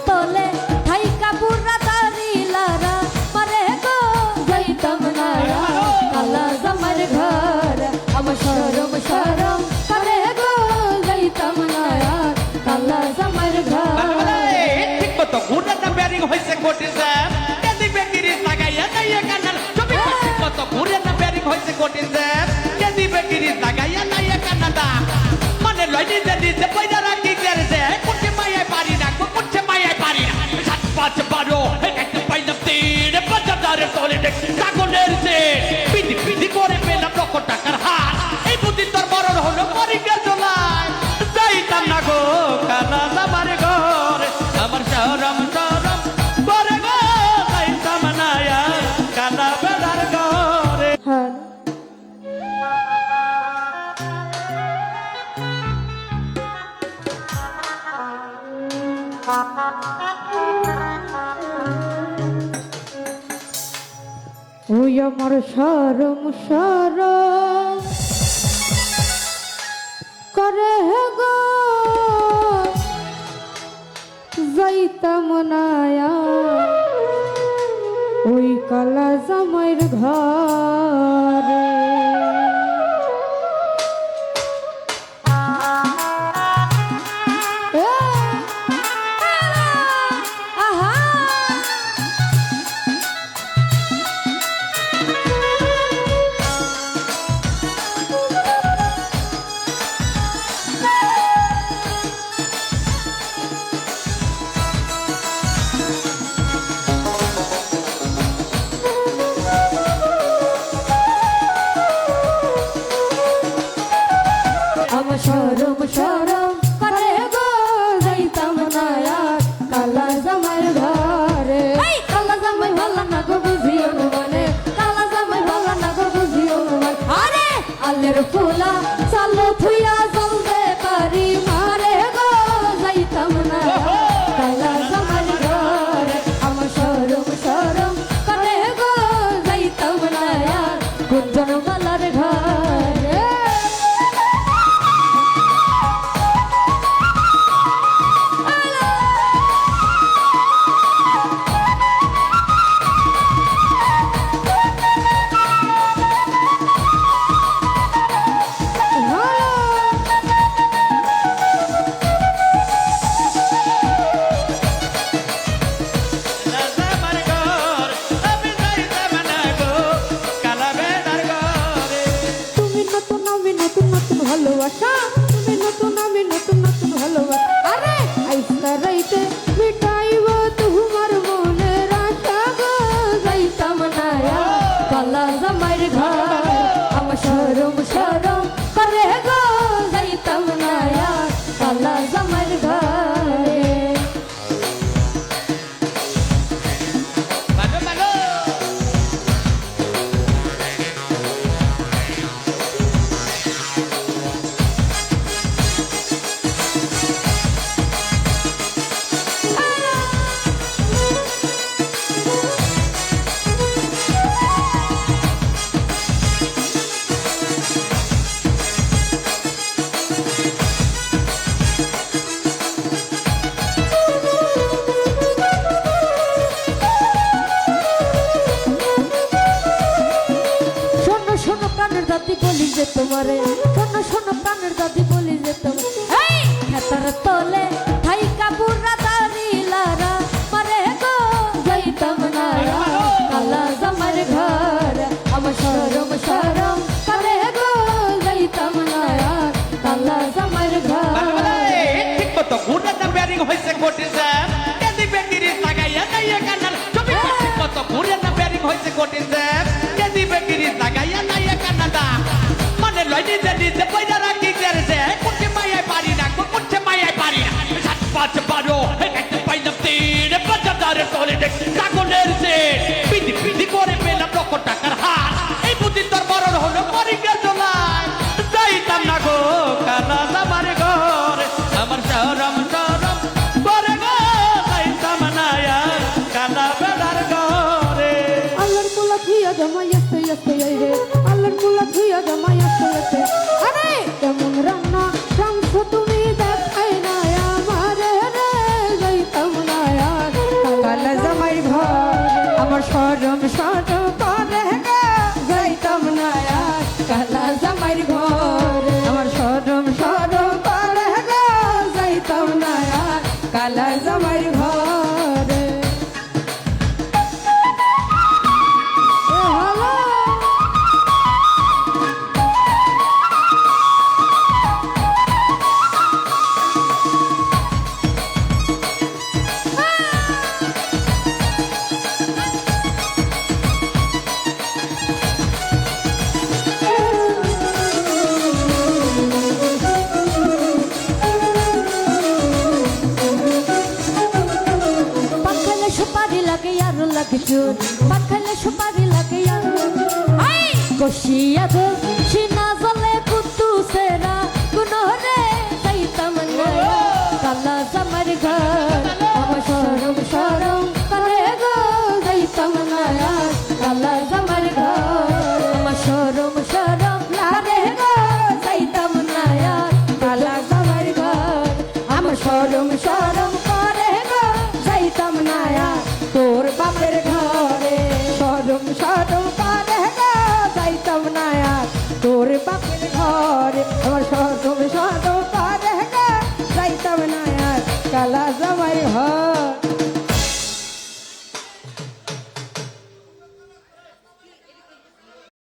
তলে ঠাই কাপুরা দাঁড়িলারা মারে গো যাইতাম না কালা জামার ঘর আমার শরম শরম করে গো যাইতাম না কালা জামার ঘর ঠিক মতো ঘুরে না ব্যারিং হয়েছে কোটি স্যার কেদি বেকিরি লাগাইয়া নাইয়া কান্না ছবি ঠিক মতো ঘুরে না ব্যারিং হয়েছে কোটি স্যার কেদি বেকিরি লাগাইয়া নাইয়া কান্না মানে লইনি যে পয়দা রাখি গেছে কোটি মাইয়া পারি না কোটি মাইয়া পারি না সাত পাঁচ বারো একটা পাইলাম তিন ৫,০০০ তলে ছাগলের যে পিটি পিটি করে পেলাম লক্ষ টাকার হাত এই বুদ্ধি তোর মরণ হলো মরিকে চলায় যাইতাম না গো কালা জামার ঘর আমার শরম শরম করে গো যাইতাম না কালা বেড়ার ঘরে ওই আমার শরম শরম করে গো যাইতাম না ওই কালা জামাইর ঘরে শরম শরম করে গো যাইতাম না কালা জামাই ঘরে কালা জামাই ভালো না গো বুঝিও মানে কালা জামাই ভালো না গো বুঝিও মানে আরে আলের ফুলা চালো থুইয়া জলতে পারি মারে গো যাইতাম না কালা জামাই ঘরে আমার শরম শরম করে গো যাইতাম না গুঞ্জন মালার ঘরে ভালোবাসা তুমি নতুন আমি নতুন নতুন ভালোবাসা আরে আইসা রাইতে মিটাইব তোমার মনের আশা গো যাইতাম না কালা জামাইর ঘর আমার শরম শরম করে গো যাইতাম না কালা জামাইর ঘরে দাদি বলি যে তোমারে শোনো শোনো প্রাণের দাদি বলি যে তোমার এই খেতার তলে ঠাই কাপুরা দাঁড়িলারা মারে গো যাইতাম না কালা জামার ঘর আমার শরম শরম করে গো যাইতাম না কালা জামার ঘর ঠিক মতো ঘুরে না ব্যারিং হয়েছে কোটি স্যার কেদি বেকিরি লাগাইয়া নাইয়া কান্না ছবি ঠিক মতো ঘুরে না ব্যারিং হয়েছে কোটি স্যার কেদি বেকিরি লাগাইয়া নাইয়া কান্না মানে লইনি যে পয়দা রাখি গেছে কোটি মাইয়া পারি না কোটি মাইয়া পারি না সাত পাঁচ বারো একটা পাইলাম তিন ৫,০০০ তলে ছাগলের যে পিটি পিটি করে পেলাম লক্ষ টাকার হাত এই বুদ্ধি তোর মরণ হলো মরিকে চলায় যাইতাম না গো কালা জামার ঘর আমার শরম শরম করে গো যাইতাম না কালা বেড়ার ঘরে আল্লাহর পোলা থুইয়া জমাই আসতে আসতে রে আল্লাহর পোলা থুইয়া জমাই আসতে আসতে আরে কেমন রান্না রামছো তুমি দেখাই না আমারে রে যাইতাম না কালা জামাই ঘরে এ হলো পাখালে সুপারি লাগে আর লাগে চুর পাখালে সুপারি লাগে আর কষিয়া দো সিনা জলে কুতু সেরা গুনরে যাইতাম না কালা জামার ঘর আমার শরম শরম করে গো যাইতাম না কালা জামার ঘর আমার শরম শরম লাগে গো যাইতাম না কালা জামার ঘর আমার শরম শরম করে গো যাইতাম না তোর বাপের ঘরে শরম শরম করে গো যাইতাম না তোর বাপের ঘরে আমার শরম শরম করে গো যাইতাম না কালা জামাই ঘর